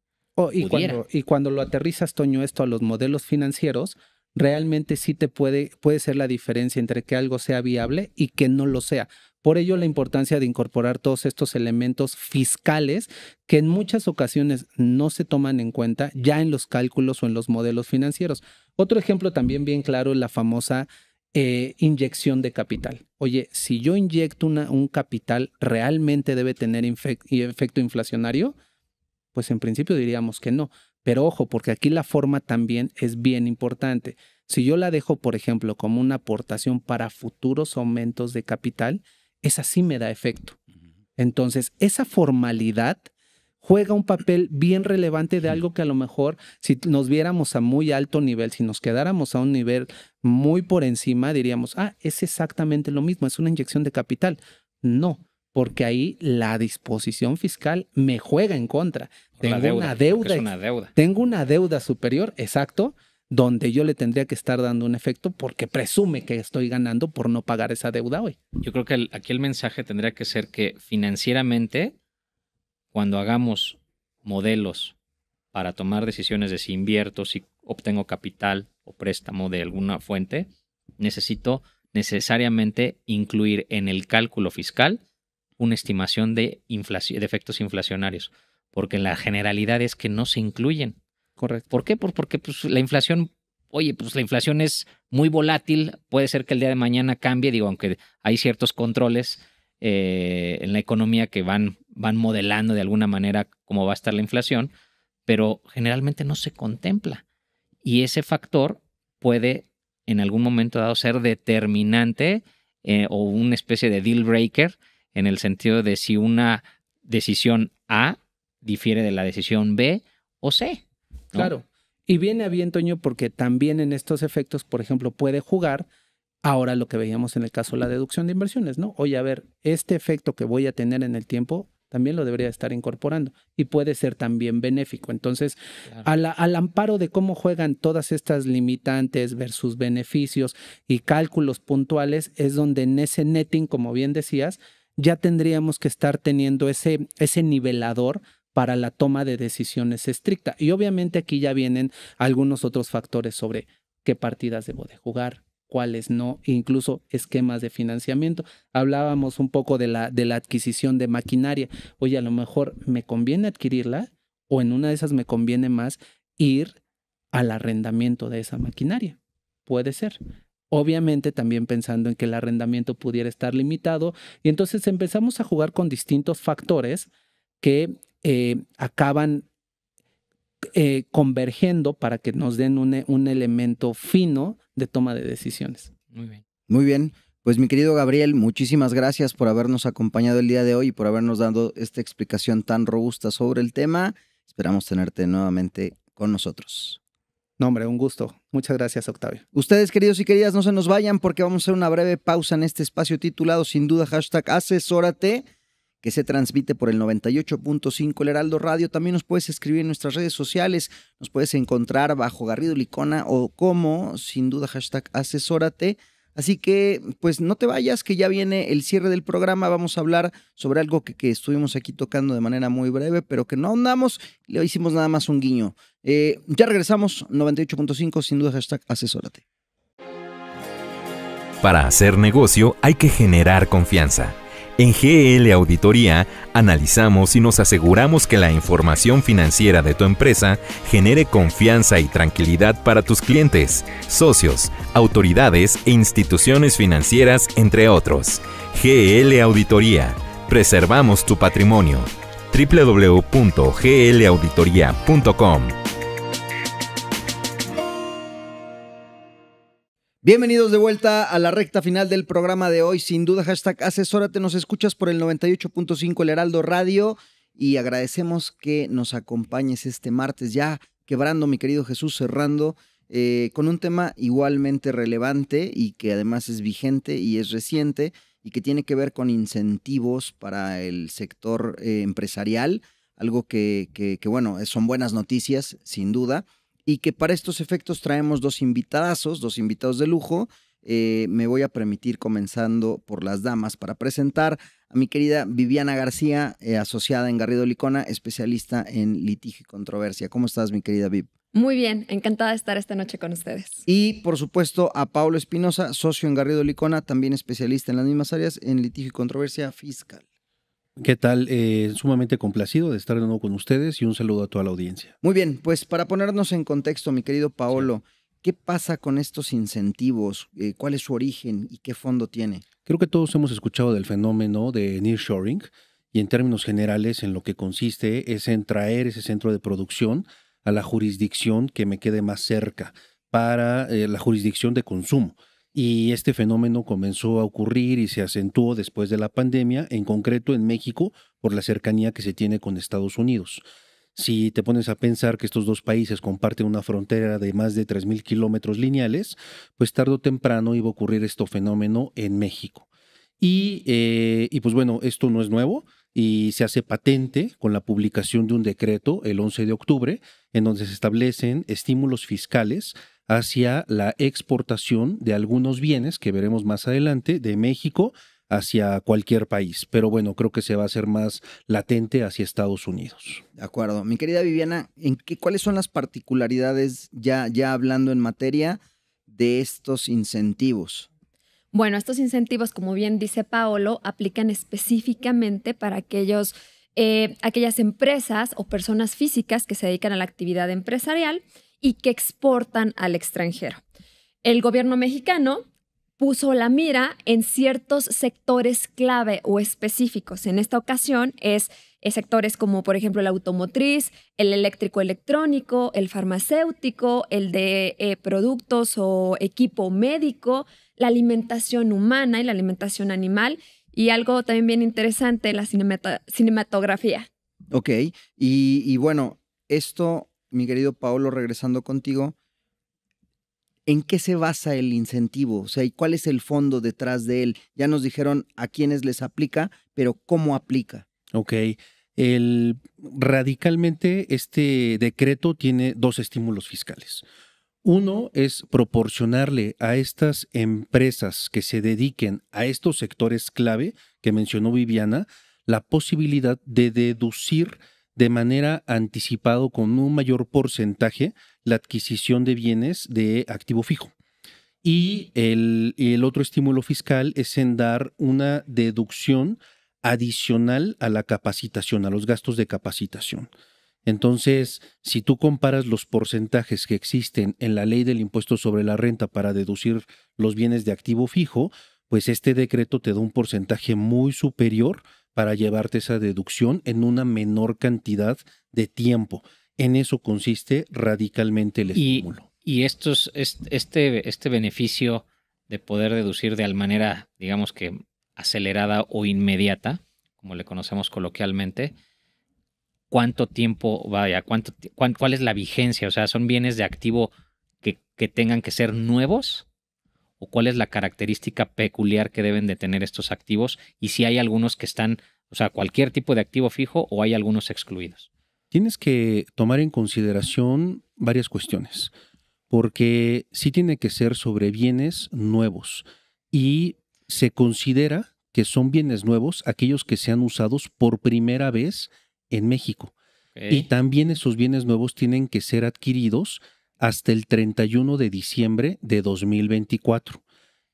Y cuando lo aterrizas, Toño, esto a los modelos financieros, realmente sí puede ser la diferencia entre que algo sea viable y que no lo sea. Por ello, la importancia de incorporar todos estos elementos fiscales que en muchas ocasiones no se toman en cuenta ya en los cálculos o en los modelos financieros. Otro ejemplo también bien claro es la famosa inyección de capital. Oye, si yo inyecto un capital, ¿realmente debe tener efecto inflacionario? Pues en principio diríamos que no. Pero ojo, porque aquí la forma también es bien importante. Si yo la dejo, por ejemplo, como una aportación para futuros aumentos de capital, esa sí me da efecto. Entonces, esa formalidad juega un papel bien relevante de algo que a lo mejor si nos viéramos a muy alto nivel, si nos quedáramos a un nivel muy por encima, diríamos, es exactamente lo mismo, es una inyección de capital. No, porque ahí la disposición fiscal me juega en contra. Tengo una deuda. Tengo una deuda superior, exacto, donde yo le tendría que estar dando un efecto porque presume que estoy ganando por no pagar esa deuda hoy. Yo creo que aquí el mensaje tendría que ser que financieramente, cuando hagamos modelos para tomar decisiones de si invierto, si obtengo capital o préstamo de alguna fuente, necesito necesariamente incluir en el cálculo fiscal una estimación de efectos inflacionarios, porque la generalidad es que no se incluyen. Correcto. ¿Por qué? Porque pues, la inflación, la inflación es muy volátil, puede ser que el día de mañana cambie, aunque hay ciertos controles en la economía que van modelando de alguna manera cómo va a estar la inflación, pero generalmente no se contempla. Y ese factor puede en algún momento dado ser determinante o una especie de deal breaker en el sentido de si una decisión A difiere de la decisión B o C, ¿no? Claro. Y viene a bien, Toño, porque también en estos efectos, por ejemplo, puede jugar ahora lo que veíamos en el caso de la deducción de inversiones, ¿no? Oye, a ver, este efecto que voy a tener en el tiempo también lo debería estar incorporando y puede ser también benéfico. Entonces, Claro. al amparo de cómo juegan todas estas limitantes versus beneficios y cálculos puntuales, es donde en ese netting, como bien decías, ya tendríamos que estar teniendo ese nivelador para la toma de decisiones estricta. Y obviamente aquí ya vienen algunos otros factores sobre qué partidas debo de jugar, cuáles no, incluso esquemas de financiamiento. Hablábamos un poco de la adquisición de maquinaria. Oye, a lo mejor me conviene adquirirla o en una de esas me conviene más ir al arrendamiento de esa maquinaria. Puede ser. Obviamente también pensando en que el arrendamiento pudiera estar limitado y entonces empezamos a jugar con distintos factores que acaban convergiendo para que nos den un elemento fino de toma de decisiones. Muy bien. Muy bien, pues mi querido Gabriel, muchísimas gracias por habernos acompañado el día de hoy y por habernos dado esta explicación tan robusta sobre el tema. Esperamos tenerte nuevamente con nosotros. No, hombre, un gusto. Muchas gracias, Octavio. Ustedes, queridos y queridas, no se nos vayan porque vamos a hacer una breve pausa en este espacio titulado sin duda #asesórate, que se transmite por el 98.5 El Heraldo Radio. También nos puedes escribir en nuestras redes sociales, nos puedes encontrar bajo Garrido Licona o como sin duda #asesórate. Así que pues no te vayas, que ya viene el cierre del programa. Vamos a hablar sobre algo que estuvimos aquí tocando de manera muy breve, pero que no ahondamos, le hicimos nada más un guiño. Ya regresamos, 98.5 sin duda #asesórate. Para hacer negocio hay que generar confianza. En GL Auditoría analizamos y nos aseguramos que la información financiera de tu empresa genere confianza y tranquilidad para tus clientes, socios, autoridades e instituciones financieras, entre otros. GL Auditoría. Preservamos tu patrimonio. www.glauditoria.com. Bienvenidos de vuelta a la recta final del programa de hoy. Sin duda, #asesórate. Nos escuchas por el 98.5 El Heraldo Radio y agradecemos que nos acompañes este martes, ya quebrando, mi querido Jesús, cerrando con un tema igualmente relevante y que además es vigente y es reciente y que tiene que ver con incentivos para el sector empresarial, algo que bueno, son buenas noticias, sin duda. Y que para estos efectos traemos dos invitados de lujo. Me voy a permitir, comenzando por las damas, para presentar a mi querida Viviana García, asociada en Garrido Licona, especialista en litigio y controversia. ¿Cómo estás, mi querida Viv? Muy bien, encantada de estar esta noche con ustedes. Y, por supuesto, a Pablo Espinosa, socio en Garrido Licona, también especialista en las mismas áreas en litigio y controversia fiscal. ¿Qué tal? Sumamente complacido de estar de nuevo con ustedes y un saludo a toda la audiencia. Muy bien, pues para ponernos en contexto, mi querido Paolo, ¿qué pasa con estos incentivos? ¿Cuál es su origen y qué fondo tiene? Creo que todos hemos escuchado del fenómeno de nearshoring y en términos generales en lo que consiste es en traer ese centro de producción a la jurisdicción que me quede más cerca para la jurisdicción de consumo. Y este fenómeno comenzó a ocurrir y se acentuó después de la pandemia, en concreto en México, por la cercanía que se tiene con Estados Unidos. Si te pones a pensar que estos dos países comparten una frontera de más de 3,000 kilómetros lineales, pues tarde o temprano iba a ocurrir este fenómeno en México. Y pues bueno, esto no es nuevo y se hace patente con la publicación de un decreto el 11 de octubre, en donde se establecen estímulos fiscales hacia la exportación de algunos bienes que veremos más adelante de México hacia cualquier país. Pero bueno, creo que se va a hacer más latente hacia Estados Unidos. De acuerdo. Mi querida Viviana, ¿cuáles son las particularidades, ya hablando en materia, de estos incentivos? Bueno, estos incentivos, como bien dice Paolo, aplican específicamente para aquellas empresas o personas físicas que se dedican a la actividad empresarial y que exportan al extranjero. El gobierno mexicano puso la mira en ciertos sectores clave o específicos. En esta ocasión es sectores como, por ejemplo, el automotriz, el eléctrico electrónico, el farmacéutico, el de productos o equipo médico, la alimentación humana y la alimentación animal, y algo también bien interesante, la cinematografía. Ok, y bueno, esto, mi querido Paolo, regresando contigo, ¿en qué se basa el incentivo? O sea, ¿y cuál es el fondo detrás de él? Ya nos dijeron a quiénes les aplica, pero ¿cómo aplica? Ok. Radicalmente este decreto tiene dos estímulos fiscales. Uno es proporcionarle a estas empresas que se dediquen a estos sectores clave que mencionó Viviana la posibilidad de deducir de manera anticipada con un mayor porcentaje la adquisición de bienes de activo fijo. Y el otro estímulo fiscal es en dar una deducción adicional a la capacitación, a los gastos de capacitación. Entonces, si tú comparas los porcentajes que existen en la ley del impuesto sobre la renta para deducir los bienes de activo fijo, pues este decreto te da un porcentaje muy superior para llevarte esa deducción en una menor cantidad de tiempo. En eso consiste radicalmente el estímulo. Y este beneficio de poder deducir de manera, digamos que acelerada o inmediata, como le conocemos coloquialmente, ¿cuánto tiempo vaya? ¿Cuál es la vigencia? O sea, ¿son bienes de activo que tengan que ser nuevos? ¿O cuál es la característica peculiar que deben de tener estos activos? Y si hay algunos que están, o sea, cualquier tipo de activo fijo o hay algunos excluidos. Tienes que tomar en consideración varias cuestiones, porque sí tiene que ser sobre bienes nuevos y se considera que son bienes nuevos aquellos que sean usados por primera vez en México. Okay. Y también esos bienes nuevos tienen que ser adquiridos hasta el 31 de diciembre de 2024.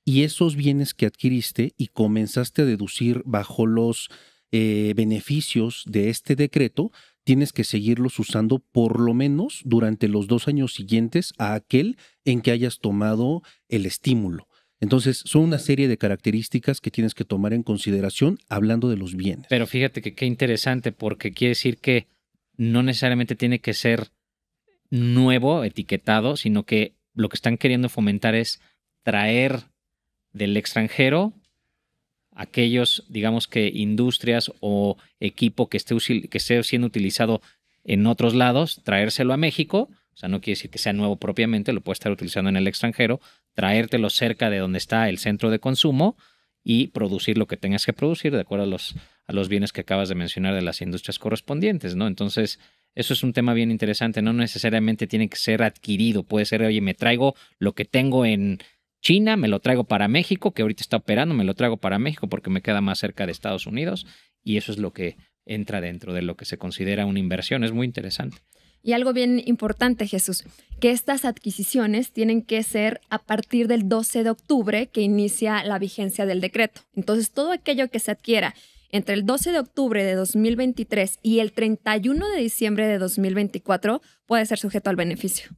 Y esos bienes que adquiriste y comenzaste a deducir bajo los beneficios de este decreto, tienes que seguirlos usando por lo menos durante los 2 años siguientes a aquel en que hayas tomado el estímulo. Entonces, son una serie de características que tienes que tomar en consideración hablando de los bienes. Pero fíjate que qué interesante, porque quiere decir que no necesariamente tiene que ser nuevo, etiquetado, sino que lo que están queriendo fomentar es traer del extranjero aquellos, digamos que industrias o equipo que esté siendo utilizado en otros lados, traérselo a México. O sea, no quiere decir que sea nuevo propiamente, lo puede estar utilizando en el extranjero, traértelo cerca de donde está el centro de consumo y producir lo que tengas que producir de acuerdo a los bienes que acabas de mencionar de las industrias correspondientes, ¿no? Entonces, eso es un tema bien interesante. No necesariamente tiene que ser adquirido. Puede ser, oye, me traigo lo que tengo en China, me lo traigo para México, que ahorita está operando, me lo traigo para México porque me queda más cerca de Estados Unidos. Y eso es lo que entra dentro de lo que se considera una inversión. Es muy interesante. Y algo bien importante, Jesús, que estas adquisiciones tienen que ser a partir del 12 de octubre que inicia la vigencia del decreto. Entonces, todo aquello que se adquiera entre el 12 de octubre de 2023 y el 31 de diciembre de 2024 puede ser sujeto al beneficio.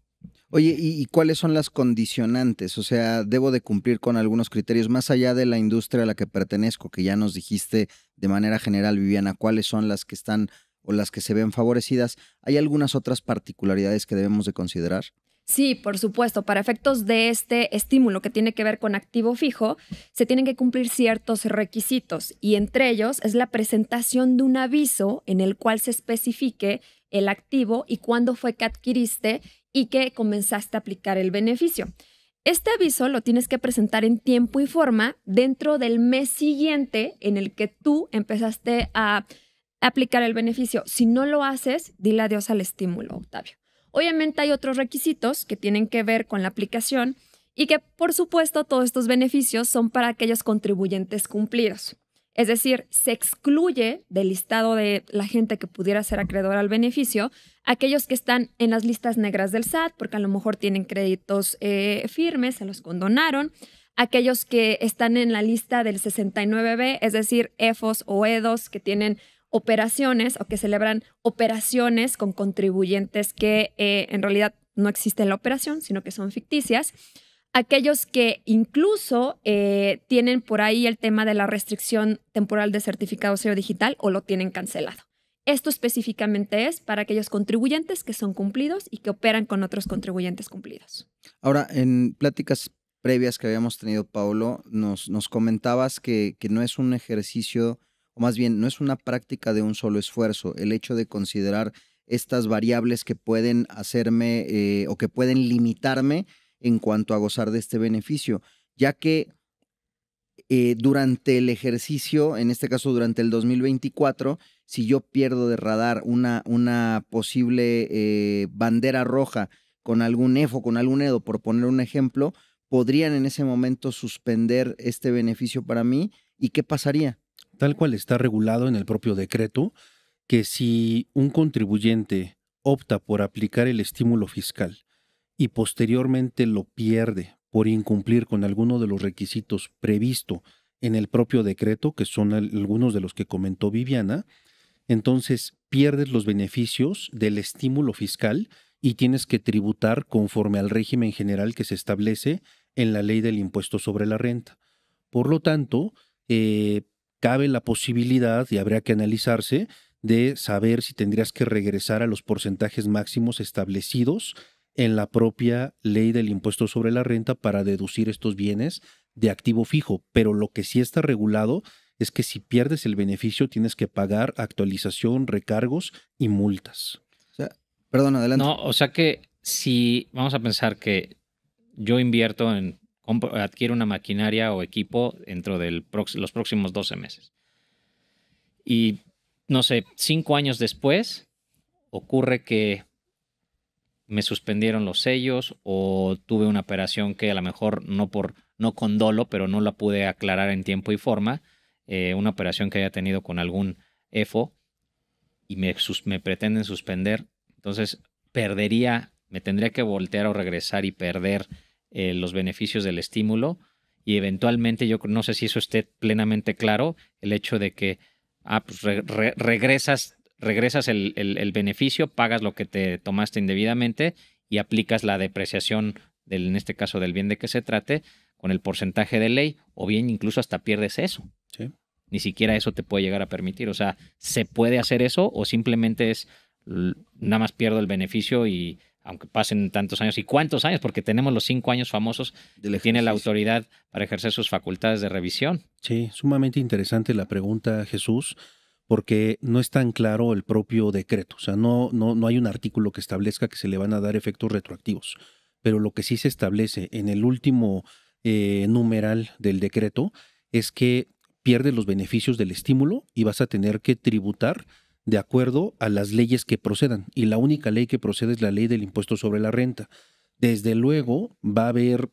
Oye, ¿y cuáles son las condicionantes? O sea, ¿debo de cumplir con algunos criterios más allá de la industria a la que pertenezco, que ya nos dijiste de manera general, Viviana, cuáles son las que están o las que se ven favorecidas? ¿Hay algunas otras particularidades que debemos de considerar? Sí, por supuesto. Para efectos de este estímulo que tiene que ver con activo fijo, se tienen que cumplir ciertos requisitos y entre ellos es la presentación de un aviso en el cual se especifique el activo y cuándo fue que adquiriste y que comenzaste a aplicar el beneficio. Este aviso lo tienes que presentar en tiempo y forma dentro del mes siguiente en el que tú empezaste a aplicar el beneficio. Si no lo haces, dile adiós al estímulo, Octavio. Obviamente hay otros requisitos que tienen que ver con la aplicación y que, por supuesto, todos estos beneficios son para aquellos contribuyentes cumplidos. Es decir, se excluye del listado de la gente que pudiera ser acreedora al beneficio aquellos que están en las listas negras del SAT, porque a lo mejor tienen créditos firmes, se los condonaron. Aquellos que están en la lista del 69B, es decir, EFOS o EDOS, que tienen operaciones o que celebran operaciones con contribuyentes que en realidad no existe la operación, sino que son ficticias. Aquellos que incluso tienen por ahí el tema de la restricción temporal de certificado cero digital o lo tienen cancelado. Esto específicamente es para aquellos contribuyentes que son cumplidos y que operan con otros contribuyentes cumplidos. Ahora, en pláticas previas que habíamos tenido, Paulo, nos comentabas que no es un ejercicio, o más bien no es una práctica de un solo esfuerzo, el hecho de considerar estas variables que pueden hacerme o que pueden limitarme en cuanto a gozar de este beneficio, ya que durante el ejercicio, en este caso durante el 2024, si yo pierdo de radar una posible bandera roja con algún EFO, con algún EDO, por poner un ejemplo, podrían en ese momento suspender este beneficio para mí. ¿Y qué pasaría? Tal cual está regulado en el propio decreto, que si un contribuyente opta por aplicar el estímulo fiscal y posteriormente lo pierde por incumplir con alguno de los requisitos previsto en el propio decreto, que son algunos de los que comentó Viviana, entonces pierdes los beneficios del estímulo fiscal y tienes que tributar conforme al régimen general que se establece en la ley del impuesto sobre la renta. Por lo tanto, cabe la posibilidad, y habría que analizarse, de saber si tendrías que regresar a los porcentajes máximos establecidos en la propia ley del impuesto sobre la renta para deducir estos bienes de activo fijo. Pero lo que sí está regulado es que si pierdes el beneficio tienes que pagar actualización, recargos y multas. O sea, perdón, adelante. No, o sea que si vamos a pensar que yo invierto adquiero una maquinaria o equipo dentro de los próximos 12 meses. Y, no sé, 5 años después ocurre que me suspendieron los sellos o tuve una operación que a lo mejor no con dolo, pero no la pude aclarar en tiempo y forma, una operación que haya tenido con algún EFO y me pretenden suspender. Entonces me tendría que voltear o regresar y perder los beneficios del estímulo, y eventualmente yo no sé si eso esté plenamente claro, el hecho de que pues regresas el beneficio, pagas lo que te tomaste indebidamente y aplicas la depreciación en este caso del bien de que se trate con el porcentaje de ley, o bien incluso hasta pierdes eso. Sí. Ni siquiera eso te puede llegar a permitir. O sea, ¿se puede hacer eso o simplemente es nada más pierdo el beneficio y aunque pasen tantos años? ¿Y cuántos años? Porque tenemos los 5 años famosos que tiene la autoridad para ejercer sus facultades de revisión. Sí, sumamente interesante la pregunta, Jesús, porque no es tan claro el propio decreto. O sea, no hay un artículo que establezca que se le van a dar efectos retroactivos. Pero lo que sí se establece en el último numeral del decreto es que pierdes los beneficios del estímulo y vas a tener que tributar de acuerdo a las leyes que procedan. Y la única ley que procede es la ley del impuesto sobre la renta. Desde luego va a haber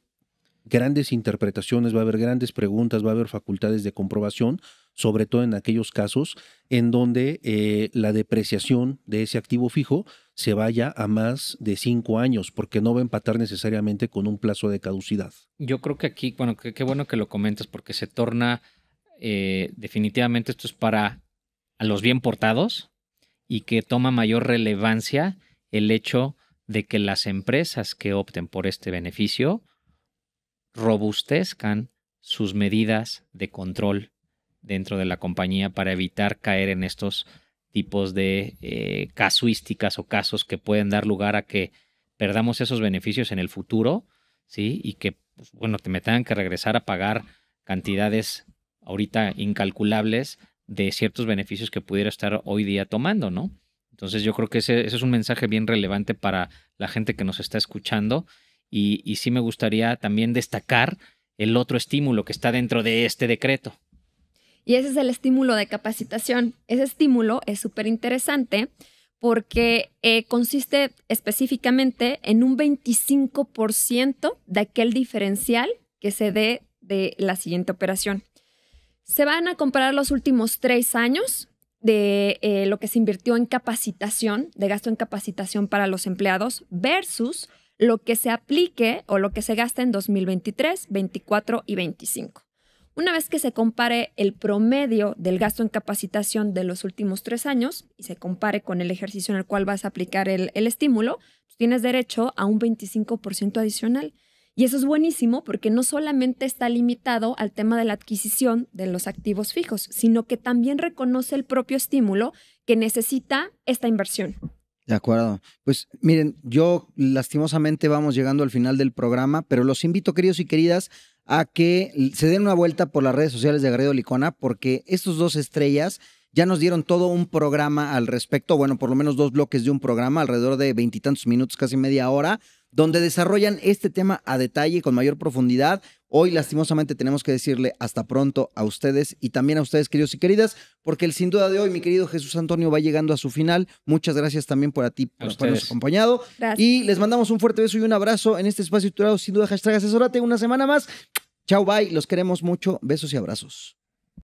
grandes interpretaciones, va a haber grandes preguntas, va a haber facultades de comprobación, sobre todo en aquellos casos en donde la depreciación de ese activo fijo se vaya a más de 5 años, porque no va a empatar necesariamente con un plazo de caducidad. Yo creo que aquí, bueno, qué bueno que lo comentas, porque se torna definitivamente esto es para a los bien portados, y que toma mayor relevancia el hecho de que las empresas que opten por este beneficio robustezcan sus medidas de control dentro de la compañía para evitar caer en estos tipos de casuísticas o casos que pueden dar lugar a que perdamos esos beneficios en el futuro, ¿sí? Y que, pues, bueno, me tengan que regresar a pagar cantidades ahorita incalculables de ciertos beneficios que pudiera estar hoy día tomando, ¿no? Entonces yo creo que ese es un mensaje bien relevante para la gente que nos está escuchando, y sí me gustaría también destacar el otro estímulo que está dentro de este decreto. Y ese es el estímulo de capacitación. Ese estímulo es súper interesante porque consiste específicamente en un 25% de aquel diferencial que se dé de la siguiente operación. Se van a comparar los últimos 3 años de lo que se invirtió en capacitación, de gasto en capacitación para los empleados, versus lo que se aplique o lo que se gasta en 2023, 24 y 25. Una vez que se compare el promedio del gasto en capacitación de los últimos 3 años y se compare con el ejercicio en el cual vas a aplicar el estímulo, pues tienes derecho a un 25% adicional. Y eso es buenísimo porque no solamente está limitado al tema de la adquisición de los activos fijos, sino que también reconoce el propio estímulo que necesita esta inversión. De acuerdo. Pues miren, yo lastimosamente vamos llegando al final del programa, pero los invito, queridos y queridas, a que se den una vuelta por las redes sociales de Garrido Licona, porque estos 2 estrellas ya nos dieron todo un programa al respecto, bueno, por lo menos 2 bloques de un programa, alrededor de 20 y tantos minutos, casi media hora, donde desarrollan este tema a detalle, con mayor profundidad. Hoy, lastimosamente, tenemos que decirle hasta pronto a ustedes y también a ustedes, queridos y queridas, porque el Sin Duda de hoy, mi querido Jesús Antonio, va llegando a su final. Muchas gracias también por por habernos acompañado. Gracias. Y les mandamos un fuerte beso y un abrazo en este espacio titulado Sin Duda #Asesórate. Una semana más. Chao, bye. Los queremos mucho. Besos y abrazos.